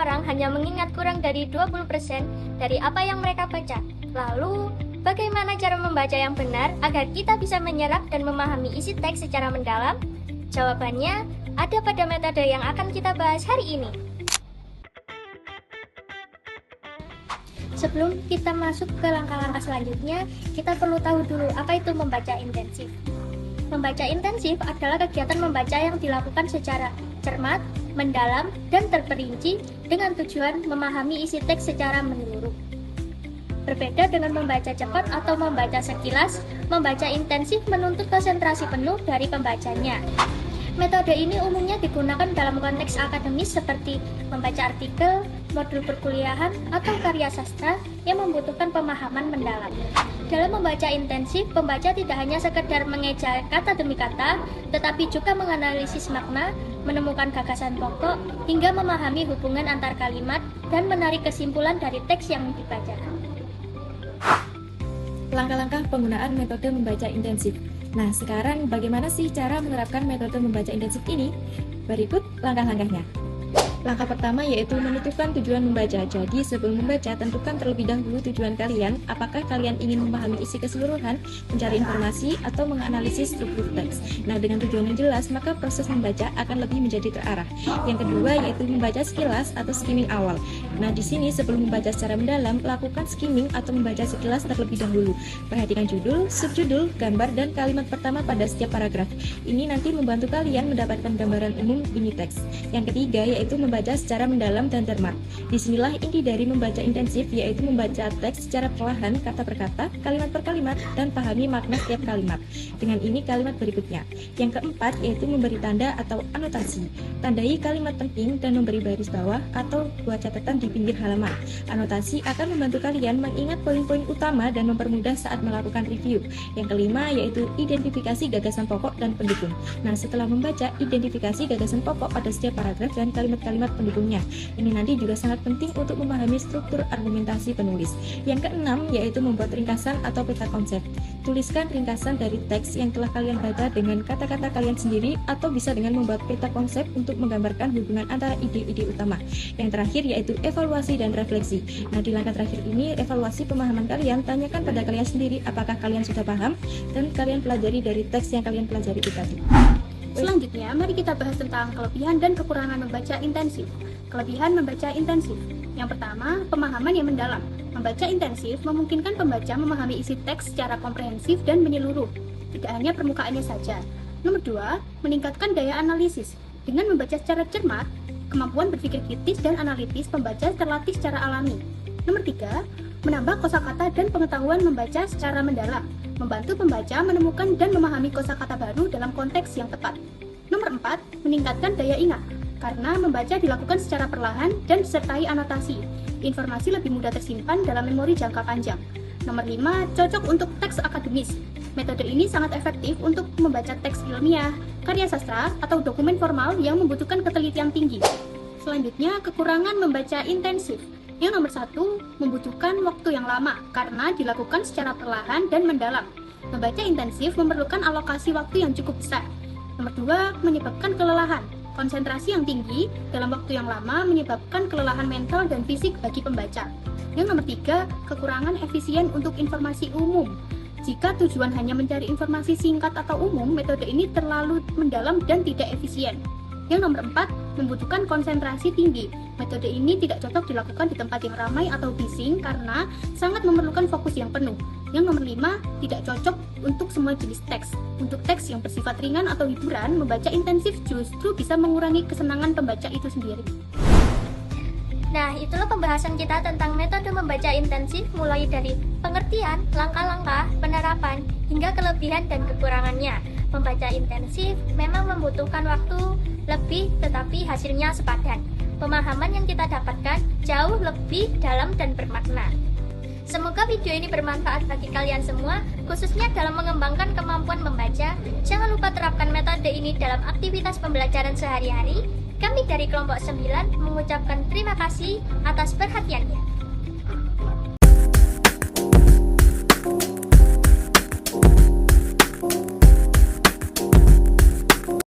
orang hanya mengingat kurang dari 20% dari apa yang mereka baca. Lalu, bagaimana cara membaca yang benar agar kita bisa menyerap dan memahami isi teks secara mendalam? Jawabannya ada pada metode yang akan kita bahas hari ini. Sebelum kita masuk ke langkah-langkah selanjutnya, kita perlu tahu dulu apa itu membaca intensif. Membaca intensif adalah kegiatan membaca yang dilakukan secara cermat, mendalam, dan terperinci dengan tujuan memahami isi teks secara menyeluruh. Berbeda dengan membaca cepat atau membaca sekilas, membaca intensif menuntut konsentrasi penuh dari pembacanya. Metode ini umumnya digunakan dalam konteks akademis seperti membaca artikel, modul perkuliahan, atau karya sastra yang membutuhkan pemahaman mendalam. Dalam membaca intensif, pembaca tidak hanya sekedar mengeja kata demi kata, tetapi juga menganalisis makna, menemukan gagasan pokok, hingga memahami hubungan antar kalimat dan menarik kesimpulan dari teks yang dibaca. Langkah-langkah penggunaan metode membaca intensif. Nah, sekarang bagaimana sih cara menerapkan metode membaca intensif ini? Berikut langkah-langkahnya. Langkah pertama yaitu menentukan tujuan membaca. Jadi sebelum membaca, tentukan terlebih dahulu tujuan kalian. Apakah kalian ingin memahami isi keseluruhan, mencari informasi, atau menganalisis struktur teks. Nah, dengan tujuan yang jelas, maka proses membaca akan lebih menjadi terarah. Yang kedua yaitu membaca sekilas atau skimming awal. Nah, di sini sebelum membaca secara mendalam, lakukan skimming atau membaca sekilas terlebih dahulu. Perhatikan judul, subjudul, gambar, dan kalimat pertama pada setiap paragraf. Ini nanti membantu kalian mendapatkan gambaran umum ini teks. Yang ketiga yaitu membaca secara mendalam dan cermat. Disinilah inti dari membaca intensif, yaitu membaca teks secara perlahan, kata per kata, kalimat per kalimat, dan pahami makna setiap kalimat. Dengan ini kalimat berikutnya. Yang keempat yaitu memberi tanda atau anotasi. Tandai kalimat penting dan memberi baris bawah atau buat catatan di pinggir halaman. Anotasi akan membantu kalian mengingat poin-poin utama dan mempermudah saat melakukan review. Yang kelima yaitu identifikasi gagasan pokok dan pendukung. Nah, setelah membaca, identifikasi gagasan pokok pada setiap paragraf dan kalimat-kalimat pendukungnya. Ini nanti juga sangat penting untuk memahami struktur argumentasi penulis. Yang keenam yaitu membuat ringkasan atau peta konsep. Tuliskan ringkasan dari teks yang telah kalian baca dengan kata-kata kalian sendiri atau bisa dengan membuat peta konsep untuk menggambarkan hubungan antara ide-ide utama. Yang terakhir yaitu evaluasi dan refleksi. Nah, di langkah terakhir ini, evaluasi pemahaman kalian, tanyakan pada kalian sendiri apakah kalian sudah paham dan kalian pelajari dari teks yang kalian pelajari itu tadi. Selanjutnya, mari kita bahas tentang kelebihan dan kekurangan membaca intensif. Kelebihan membaca intensif. Yang pertama, pemahaman yang mendalam. Membaca intensif memungkinkan pembaca memahami isi teks secara komprehensif dan menyeluruh, tidak hanya permukaannya saja. Nomor 2, meningkatkan daya analisis. Dengan membaca secara cermat, kemampuan berpikir kritis dan analitis pembaca terlatih secara alami. Nomor 3, menambah kosakata dan pengetahuan membaca secara mendalam, membantu pembaca menemukan dan memahami kosakata baru dalam konteks yang tepat. Nomor 4, meningkatkan daya ingat. Karena membaca dilakukan secara perlahan dan disertai anotasi, informasi lebih mudah tersimpan dalam memori jangka panjang. Nomor 5, cocok untuk teks akademis. Metode ini sangat efektif untuk membaca teks ilmiah, karya sastra, atau dokumen formal yang membutuhkan ketelitian tinggi. Selanjutnya, kekurangan membaca intensif. Yang nomor 1, membutuhkan waktu yang lama karena dilakukan secara perlahan dan mendalam. Membaca intensif memerlukan alokasi waktu yang cukup besar. Nomor 2, menyebabkan kelelahan. Konsentrasi yang tinggi dalam waktu yang lama menyebabkan kelelahan mental dan fisik bagi pembaca. Yang nomor 3, kekurangan efisien untuk informasi umum. Jika tujuan hanya mencari informasi singkat atau umum, metode ini terlalu mendalam dan tidak efisien. Yang nomor 4, membutuhkan konsentrasi tinggi. Metode ini tidak cocok dilakukan di tempat yang ramai atau bising karena sangat memerlukan fokus yang penuh. Yang nomor 5, tidak cocok untuk semua jenis teks. Untuk teks yang bersifat ringan atau hiburan, membaca intensif justru bisa mengurangi kesenangan pembaca itu sendiri. Nah, itulah pembahasan kita tentang metode membaca intensif mulai dari pengertian, langkah-langkah, penerapan, hingga kelebihan dan kekurangannya. Membaca intensif memang membutuhkan waktu lebih tetapi hasilnya sepadan. Pemahaman yang kita dapatkan jauh lebih dalam dan bermakna. Semoga video ini bermanfaat bagi kalian semua, khususnya dalam mengembangkan kemampuan membaca. Jangan lupa terapkan metode ini dalam aktivitas pembelajaran sehari-hari. Kami dari kelompok 9 mengucapkan terima kasih atas perhatiannya.